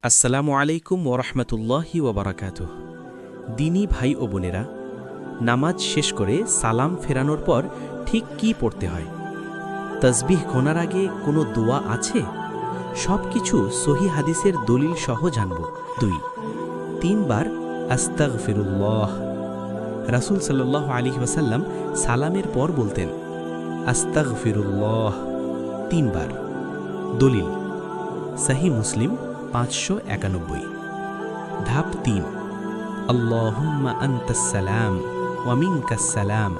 আসসালামু আলাইকুম ওরহমতুল্লাহি ওবরাকাতুহ। দিনী ভাই ও বোনেরা, নামাজ শেষ করে সালাম ফেরানোর পর ঠিক কি পড়তে হয়? তসবিহ গোনার আগে কোনো দোয়া আছে? সব কিছু সহি হাদিসের দলিল সহ জানব। 2. 3 বার আস্তাগফিরুল্লাহ। রাসূল সাল্লাল্লাহু আলাইহি ওয়াসাল্লাম সালামের পর বলতেন আস্তাগফিরুল্লাহ 3 বার। দলিল সহি মুসলিম 591। ধাপ 3, আল্লাহুম্মা আনতাস সালাম ওয়া মিনকাস সালাম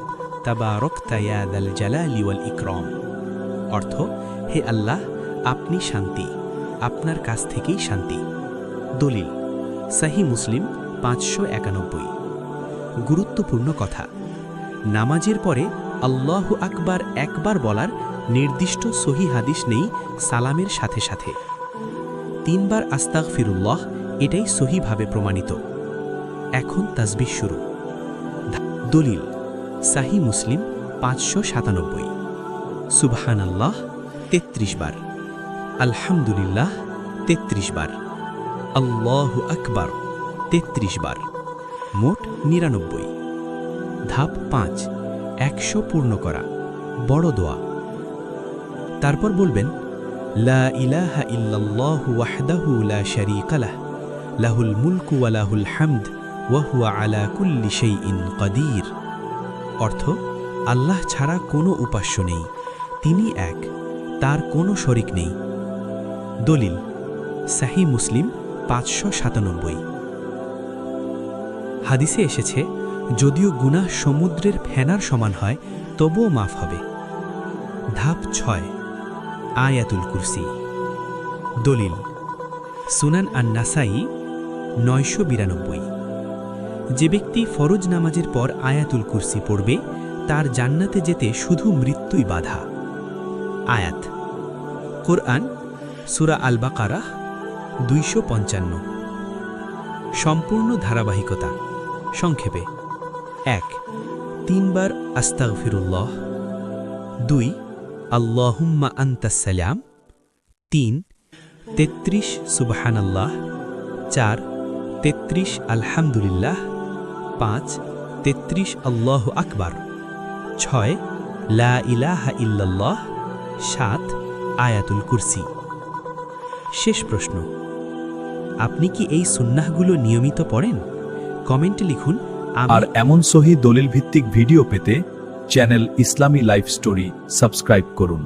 তাবারাকতা ইয়া যাল জালালি ওয়াল ইকরাম। অর্থ, হে আল্লাহ, আপনি শান্তি, আপনার কাছ থেকেই শান্তি। দলিল সহি মুসলিম 591। গুরুত্বপূর্ণ কথা, নামাজের পরে আল্লাহু আকবার একবার বলার নির্দিষ্ট সহি হাদিস নেই সালামের সাথে সাথে। 3 বার আস্তাগফিরুল্লাহ এটাই সহিভাবে প্রমাণিত। এখন তাসবিহ শুরু। দলিল সহি মুসলিম 597। সুবহানাল্লাহ 33 বার, আলহামদুলিল্লাহ 33 বার, আল্লাহু আকবার 33 বার, মোট 99। ধাপ 5, 100 পূর্ণ করা, বড় দোয়া। তারপর বলবেন লা ইলাহা ইল্লাল্লাহু ওয়াহদাহু লা শারীকা লাহ, লাহুল মুলকু ওয়া লাহুল হামদ ওয়া হুয়া আলা কুল্লি শাইইন কাদির। অর্থ, আল্লাহ ছাড়া কোনো উপাস্য নেই, তিনি এক, তার কোনো শরিক নেই। দলিল সহি মুসলিম 597। হাদিসে এসেছে, যদিও গুনাহ সমুদ্রের ফেনার সমান হয় তবুও মাফ হবে। ধাপ 6, আয়াতুল কুরসি। দলিল সুনান আন-নাসাই 992। যে ব্যক্তি ফরজ নামাজের পর আয়াতুল কুরসি পড়বে তার জান্নাতে যেতে শুধু মৃত্যুই বাধা। আয়াত কোরআন সূরা আল বাকারাহ 255। সম্পূর্ণ ধারাবাহিকতা সংক্ষেপে: 1, 3 বার আস্তাগফিরুল্লাহ। 2, আল্লাহুম্মা আনতাস সালাম। 3, 33 সুবহানাল্লাহ। 4, 33 আলহামদুলিল্লাহ। 5, 33 আল্লাহু আকবার। 6, লা ইলাহা ইল্লাল্লাহ। 7, আয়াতুল কুরসি। শেষ প্রশ্ন, আপনি কি এই সুন্নাহগুলো নিয়মিত পড়েন? কমেন্টে লিখুন। আর এমন সহি দলিল ভিত্তিক ভিডিও পেতে চ্যানেল ইসলামী লাইফ স্টোরি সাবস্ক্রাইব করুন।